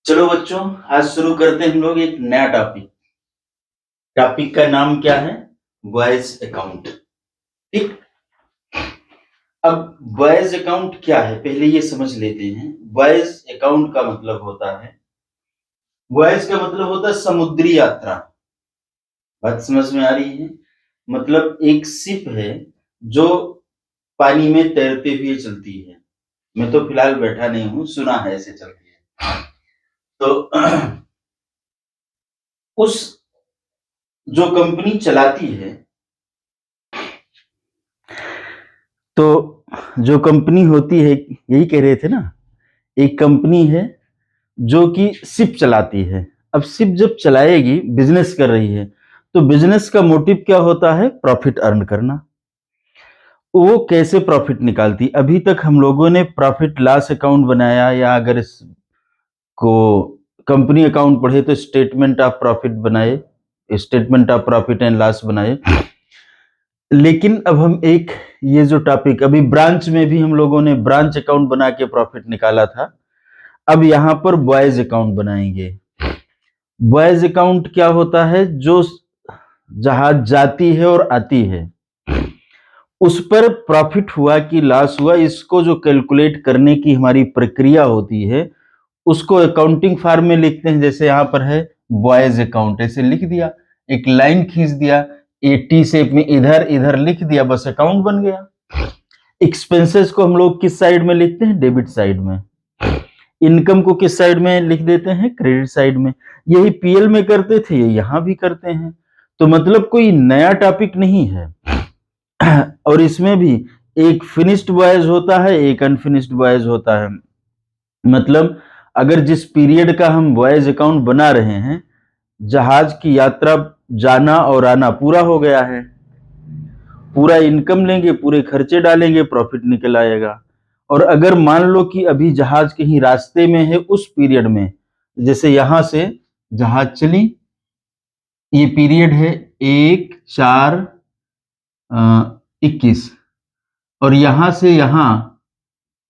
चलो बच्चों, आज शुरू करते हैं हम लोग एक नया टॉपिक। टॉपिक का नाम क्या है? Boys account. ठीक। अब बॉयज अकाउंट क्या है पहले ये समझ लेते हैं। बॉयज अकाउंट का मतलब होता है, बॉयज का मतलब होता है समुद्री यात्रा। बात समझ में आ रही है? मतलब एक शिप है जो पानी में तैरते हुए चलती है। मैं तो फिलहाल बैठा नहीं हूं, सुना है ऐसे चलती है। तो उस जो कंपनी चलाती है, तो जो कंपनी होती है, यही कह रहे थे ना, एक कंपनी है जो कि शिप चलाती है। अब शिप जब चलाएगी, बिजनेस कर रही है, तो बिजनेस का मोटिव क्या होता है? प्रॉफिट अर्न करना। वो कैसे प्रॉफिट निकालती? अभी तक हम लोगों ने प्रॉफिट लॉस अकाउंट बनाया, या अगर इसको कंपनी अकाउंट पढ़े तो स्टेटमेंट ऑफ प्रॉफिट बनाए, statement of profit and loss बनाए। लेकिन अब हम एक, ये जो टॉपिक अभी ब्रांच में भी हम लोगों ने ब्रांच अकाउंट बना के प्रॉफिट निकाला था, अब यहां पर बॉयज अकाउंट बनाएंगे। बॉयज अकाउंट क्या होता है? जो जहाज जाती है और आती है, उस पर प्रॉफिट हुआ कि लॉस हुआ, इसको जो कैलकुलेट करने की हमारी प्रक्रिया होती है, उसको अकाउंटिंग फॉर्म में लिखते हैं। जैसे यहां पर है बॉयज अकाउंट, ऐसे लिख दिया, एक लाइन खींच दिया, टी शेप में इधर इधर लिख दिया, बस अकाउंट बन गया। एक्सपेंसेस को हम लोग किस साइड में लिखते हैं? डेबिट साइड में। इनकम को किस साइड में लिख देते हैं? क्रेडिट साइड में। यही पीएल में करते थे, ये यहां भी करते हैं। तो मतलब कोई नया टॉपिक नहीं है। और इसमें भी एक फिनिश्ड वॉयज होता है, एक अनफिनिश्ड वॉयज होता है। मतलब अगर जिस पीरियड का हम वॉयज अकाउंट बना रहे हैं, जहाज की यात्रा जाना और आना पूरा हो गया है, पूरा इनकम लेंगे, पूरे खर्चे डालेंगे, प्रॉफिट निकल आएगा। और अगर मान लो कि अभी जहाज कहीं रास्ते में है, उस पीरियड में, जैसे यहां से जहाज चली, ये पीरियड है 1/4/21, और यहां से यहां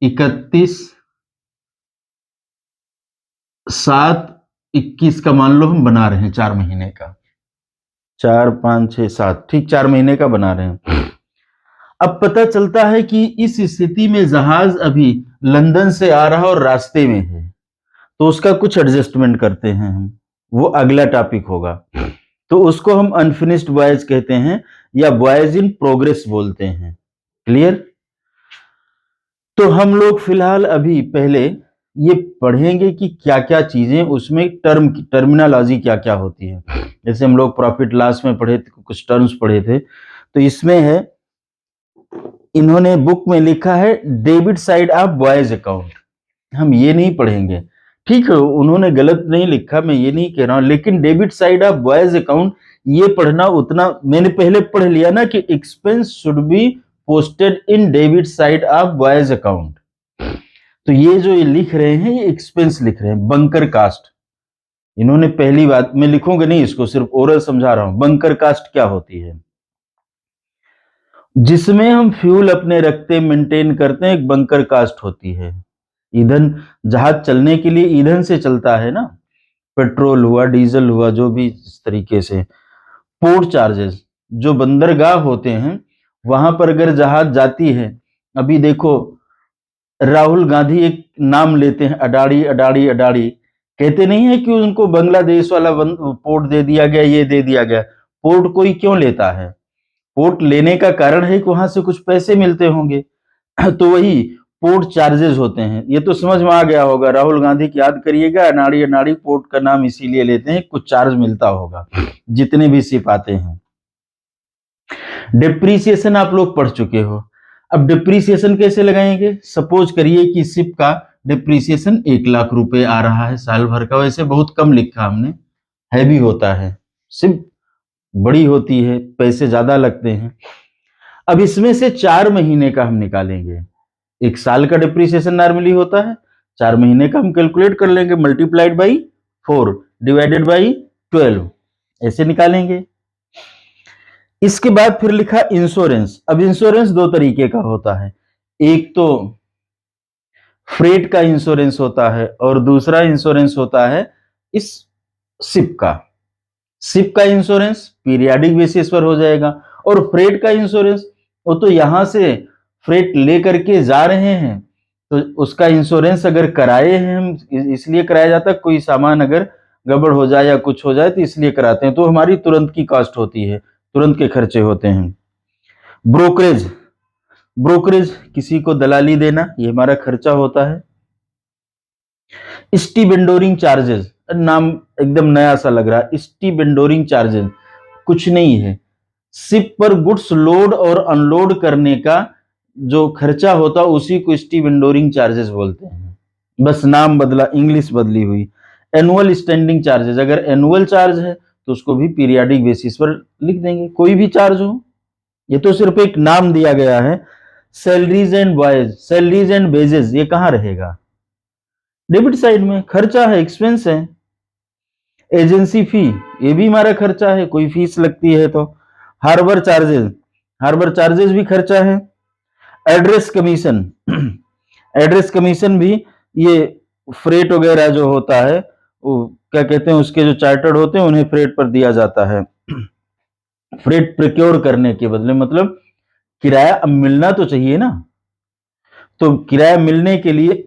31/7/21 का मान लो हम बना रहे हैं, 4 महीने का, 4 5 6 7, ठीक 4 महीने का बना रहे हैं। अब पता चलता है कि इस स्थिति में जहाज अभी लंदन से आ रहा और रास्ते में है, तो उसका कुछ एडजस्टमेंट करते हैं हम, वो अगला टॉपिक होगा। तो उसको हम अनफिनिश्ड वॉयज कहते हैं, या वॉयज इन प्रोग्रेस बोलते हैं। क्लियर? तो हम लोग फिलहाल अभी पहले ये पढ़ेंगे कि क्या क्या चीजें उसमें, टर्मिनोलॉजी क्या क्या होती है। जैसे हम लोग प्रॉफिट लॉस में पढ़े थे, कुछ टर्म्स पढ़े थे, तो इसमें है, इन्होंने बुक में लिखा है debit side of boys account. हम ये नहीं पढ़ेंगे, ठीक है, उन्होंने गलत नहीं लिखा, मैं ये नहीं कह रहा हूं, लेकिन debit side of boys account ये पढ़ना उतना, मैंने पहले पढ़ लिया ना कि expense should be posted in debit side of boys account. तो ये जो ये लिख रहे हैं, ये एक्सपेंस लिख रहे हैं, बंकर कास्ट। इन्होंने पहली बात, मैं लिखूंगा नहीं इसको, सिर्फ ओरल समझा रहा हूं। बंकर कास्ट क्या होती है? जिसमें हम फ्यूल अपने रखते मेंटेन करते हैं, एक बंकर कास्ट होती है। ईंधन, जहाज चलने के लिए ईंधन से चलता है ना, पेट्रोल हुआ, डीजल हुआ, जो भी इस तरीके से। पोर्ट चार्जेस, जो बंदरगाह होते हैं, वहां पर अगर जहाज जाती है, अभी देखो राहुल गांधी एक नाम लेते हैं, अडाड़ी अडाड़ी अडाड़ी, कहते नहीं है कि उनको बांग्लादेश वाला पोर्ट दे दिया गया, ये दे दिया गया। पोर्ट कोई क्यों लेता है? पोर्ट लेने का कारण है कि वहां से कुछ पैसे मिलते होंगे। तो वही पोर्ट चार्जेस होते हैं। ये तो समझ में आ गया होगा, राहुल गांधी की याद करिएगा, अनाड़ी अनाड़ी पोर्ट का नाम इसीलिए लेते हैं, कुछ चार्ज मिलता होगा जितने भी शिप आते हैं। डिप्रीसिएशन आप लोग पढ़ चुके हो। अब डिप्रीसिएशन कैसे लगाएंगे? सपोज करिए कि शिप का डिप्रीसिएशन 1 लाख रुपए आ रहा है साल भर का। वैसे बहुत कम लिखा हमने, हैवी होता है, शिप बड़ी होती है, पैसे ज्यादा लगते हैं। अब इसमें से 4 महीने का हम निकालेंगे। एक साल का डिप्रीसिएशन नॉर्मली होता है, 4 महीने का हम कैलकुलेट कर लेंगे, मल्टीप्लाइड बाई 4 डिवाइडेड बाई 12, ऐसे निकालेंगे। इसके बाद फिर लिखा इंश्योरेंस। अब इंश्योरेंस दो तरीके का होता है, एक तो फ्रेट का इंश्योरेंस होता है और दूसरा इंश्योरेंस होता है इस शिप का। शिप का इंश्योरेंस पीरियाडिक बेसिस पर हो जाएगा और फ्रेट का इंश्योरेंस वो तो यहां से फ्रेट लेकर के जा रहे हैं तो उसका इंश्योरेंस अगर कराए हैं हम, इसलिए कराया जाता है कोई सामान अगर गड़बड़ हो जाए या कुछ हो जाए तो इसलिए कराते हैं, तो हमारी तुरंत की कॉस्ट होती है, तुरंत के खर्चे होते हैं। ब्रोकरेज, ब्रोकरेज किसी को दलाली देना, ये हमारा खर्चा होता है। स्टीवेंडोरिंग चार्जेस, नाम एकदम नया सा लग रहा है, स्टीवेंडोरिंग चार्जेस कुछ नहीं है, शिप पर गुड्स लोड और अनलोड करने का जो खर्चा होता है उसी को स्टीवेंडोरिंग चार्जेस बोलते हैं, बस नाम बदला, इंग्लिश बदली हुई। एनुअल स्टैंडिंग चार्जेस, अगर एनुअल चार्ज है तो उसको भी पीरियाडिक बेसिस पर लिख देंगे, कोई भी चार्ज हो, ये तो सिर्फ एक नाम दिया गया है। Salaries and wise, salaries and wages ये कहां रहेगा, डेबिट साइड में, खर्चा है, एक्सपेंस है। एजेंसी फी, ये भी हमारा खर्चा है, कोई फीस लगती है तो। हार्बर चार्जेस, हार्बर चार्जेस भी खर्चा है। एड्रेस कमीशन, एड्रेस कमीशन भी ये फ्रेट वगैरह जो होता है वो क्या कहते हैं, उसके जो चार्टर्ड होते हैं उन्हें फ्रेट पर दिया जाता है। फ्रेट प्रिक्योर करने के बदले, मतलब किराया अब मिलना तो चाहिए ना, तो किराया मिलने के लिए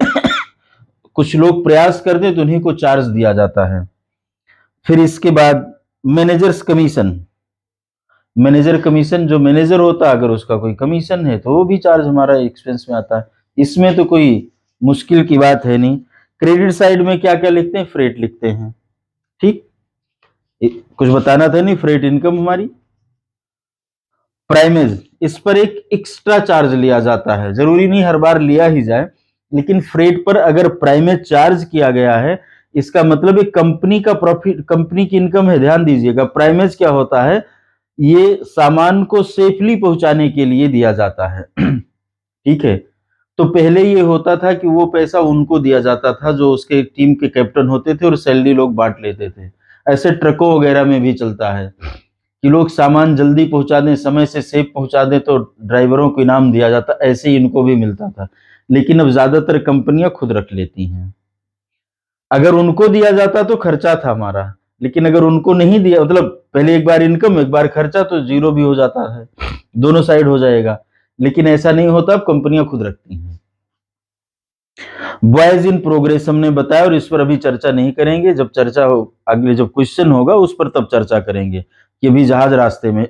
कुछ लोग प्रयास करते तो उन्हीं को चार्ज दिया जाता है। फिर इसके बाद मैनेजर्स कमीशन, मैनेजर कमीशन, जो मैनेजर होता है अगर उसका कोई कमीशन है तो वो भी चार्ज हमारा एक्सपेंस में आता है, इसमें तो कोई मुश्किल की बात है नहीं। क्रेडिट साइड में क्या क्या लिखते हैं, फ्रेट लिखते हैं, ठीक, कुछ बताना था नहीं, फ्रेट इनकम हमारी। प्राइमेज, इस पर एक एक्स्ट्रा चार्ज लिया जाता है, जरूरी नहीं हर बार लिया ही जाए, लेकिन फ्रेट पर अगर प्राइमेज चार्ज किया गया है इसका मतलब एक कंपनी का प्रॉफिट, कंपनी की इनकम है, ध्यान दीजिएगा। प्राइमेज क्या होता है, ये सामान को सेफली पहुंचाने के लिए दिया जाता है ठीक है, तो पहले ये होता था कि वो पैसा उनको दिया जाता था जो उसके टीम के कैप्टन होते थे और सैलरी लोग बांट लेते थे। ऐसे ट्रकों वगैरह में भी चलता है कि लोग सामान जल्दी पहुंचा दें, समय से सेफ पहुंचा दें तो ड्राइवरों को इनाम दिया जाता, ऐसे ही इनको भी मिलता था, लेकिन अब ज्यादातर कंपनियां खुद रख लेती हैं। अगर उनको दिया जाता तो खर्चा था हमारा, लेकिन अगर उनको नहीं दिया, मतलब पहले एक बार इनकम एक बार खर्चा, तो जीरो भी हो जाता है, दोनों साइड हो जाएगा, लेकिन ऐसा नहीं होता, अब कंपनियां खुद रखती हैं। बॉयज इन प्रोग्रेस हमने बताया और इस पर अभी चर्चा नहीं करेंगे, जब चर्चा हो अगले जब क्वेश्चन होगा उस पर तब चर्चा करेंगे कि अभी जहाज रास्ते में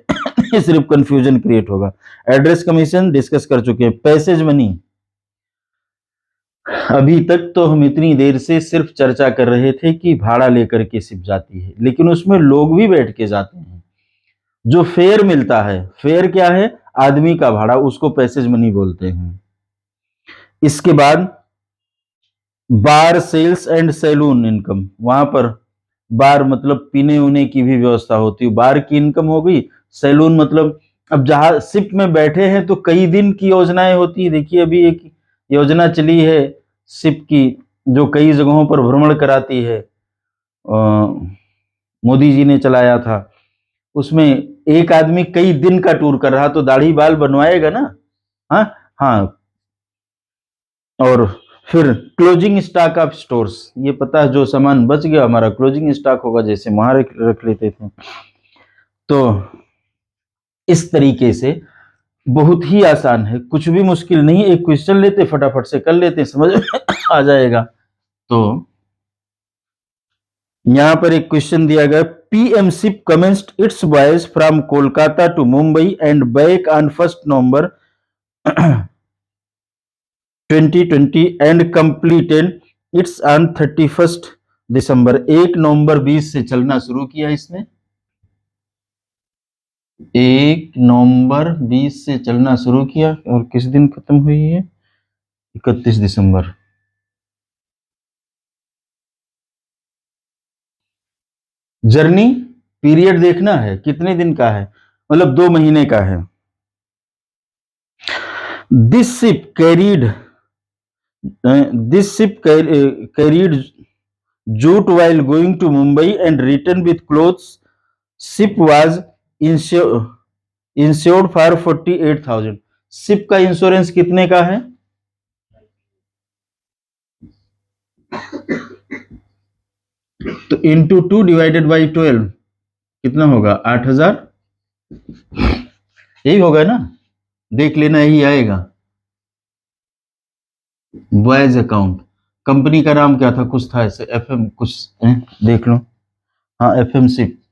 सिर्फ कंफ्यूजन क्रिएट होगा। एड्रेस कमीशन डिस्कस कर चुके हैं। पैसेज मनी, अभी तक तो हम इतनी देर से सिर्फ चर्चा कर रहे थे कि भाड़ा लेकर के शिप जाती है, लेकिन उसमें लोग भी बैठ के जाते हैं। जो फेयर मिलता है, फेयर क्या है, आदमी का भाड़ा, उसको पैसेज मनी बोलते हैं। इसके बाद बार सेल्स एंड सैलून इनकम, वहां पर बार मतलब पीने उने की भी व्यवस्था होती है, बार की इनकम हो गई। सैलून मतलब अब जहाज शिप में बैठे हैं तो कई दिन की योजनाएं होती है, देखिए अभी एक योजना चली है शिप की जो कई जगहों पर भ्रमण कराती है, मोदी जी ने चलाया था, उसमें एक आदमी कई दिन का टूर कर रहा, तो दाढ़ी बाल बनवाएगा ना, हाँ हाँ। और फिर क्लोजिंग स्टॉक ऑफ स्टोर्स, ये पता है जो सामान बच गया हमारा क्लोजिंग स्टॉक होगा, जैसे वहां रख लेते थे। तो इस तरीके से बहुत ही आसान है, कुछ भी मुश्किल नहीं, एक क्वेश्चन लेते फटाफट से कर लेते, समझ आ जाएगा। तो यहां पर एक क्वेश्चन दिया गया, PM ship commenced its voyage from Kolkata to Mumbai and back on 1 November 2020 and completed its on 31 December. 1 नवंबर 20 से चलना शुरू किया इसने, 1 नवंबर 20 से चलना शुरू किया और किस दिन खत्म हुई है, 31 दिसंबर। जर्नी पीरियड देखना है कितने दिन का है, मतलब 2 महीने का है। This ship carried carried jute while going to Mumbai and returned with clothes. Ship was insured for 48,000। Ship का इंश्योरेंस कितने का है, तो इंटू 2 डिवाइडेड बाई 12 कितना होगा? 8000। यही होगा ना, देख लेना, यही आएगा। बॉयज अकाउंट, कंपनी का नाम क्या था? कुछ था ऐसे, एफएम कुछ देख लो। हाँ, FM ship.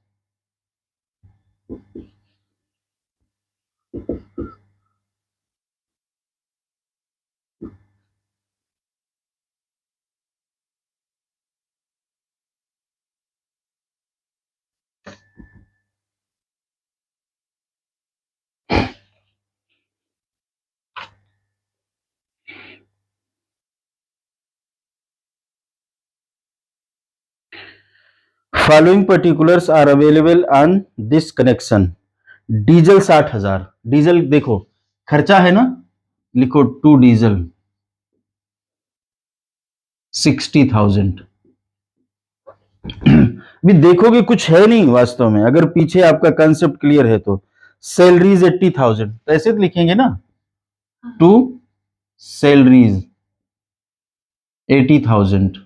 Following particulars are available on this connection. Diesel 60,000। Diesel देखो खर्चा है ना, लिखो 2 डीजल 60,000। भी देखोगे कुछ है नहीं वास्तव में, अगर पीछे आपका कंसेप्ट क्लियर है तो। सैलरीज 80,000, तो ऐसे तो लिखेंगे ना, टू सैलरीज 80,000।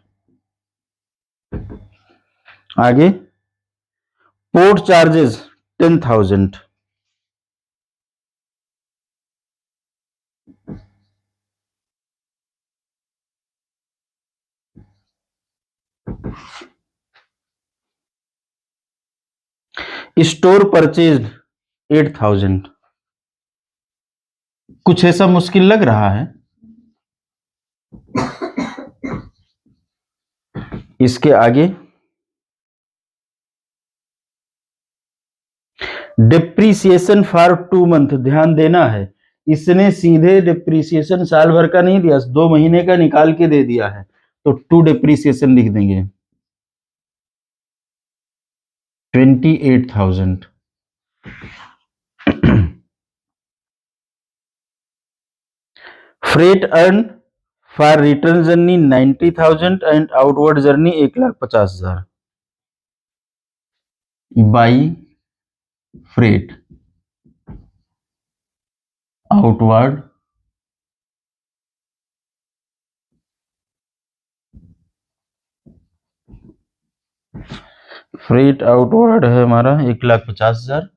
आगे पोर्ट चार्जेस 10,000। Store purchase 8,000। कुछ ऐसा मुश्किल लग रहा है? इसके आगे डिप्रीसिएशन फॉर 2 मंथ, ध्यान देना है, इसने सीधे डिप्रीसिएशन साल भर का नहीं दिया, 2 महीने का निकाल के दे दिया है, तो 2 डिप्रीसिएशन लिख देंगे। 28,000। Freight earn for return journey 90,000 and outward journey 1,50,000 by freight outward freight outward है हमारा 1,50,000।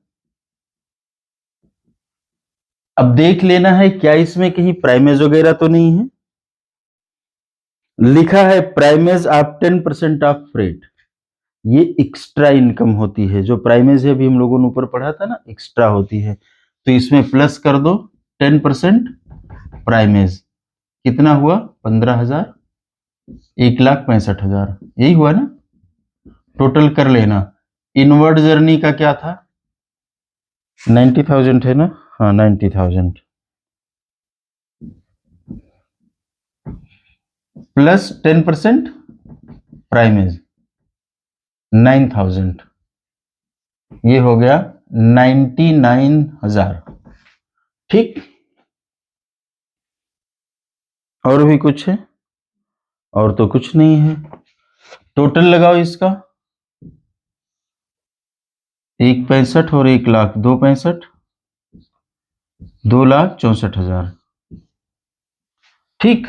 अब देख लेना है क्या इसमें कहीं प्राइमेज वगैरह तो नहीं है। लिखा है प्राइमेज ऑफ 10% ऑफ फ्रेट, ये एक्स्ट्रा इनकम होती है, जो प्राइमेज है अभी हम लोगों ने ऊपर पढ़ा था ना, एक्स्ट्रा होती है, तो इसमें प्लस कर दो 10% प्राइमेज। कितना हुआ? 15,000, 1,65,000, यही हुआ ना, टोटल कर लेना। इनवर्ड जर्नी का क्या था? 90,000 है ना, हाँ 90,000 प्लस 10% प्राइमेज 9,000, ये हो गया 99,000। ठीक, और भी कुछ है? और तो कुछ नहीं है। टोटल लगाओ इसका, 1,65,000 और 1,00,000, 2,65,000, 2,64,000। ठीक,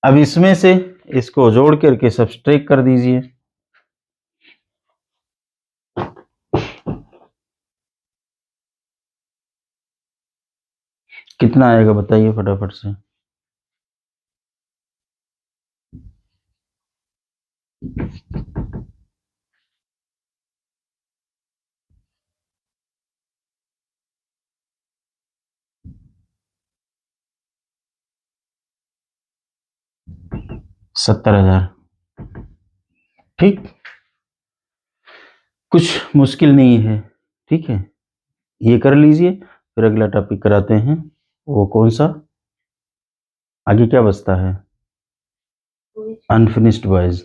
अब इसमें से इसको जोड़ करके सब्सट्रैक्ट कर दीजिए। कितना आएगा बताइए फटाफट से। $70,000। ठीक, कुछ मुश्किल नहीं है, ठीक है, ये कर लीजिए, फिर अगला टॉपिक कराते हैं। वो कौन सा? आगे क्या बचता है? अनफिनिश्ड बॉयज,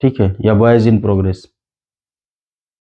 ठीक है, या बॉयज इन प्रोग्रेस।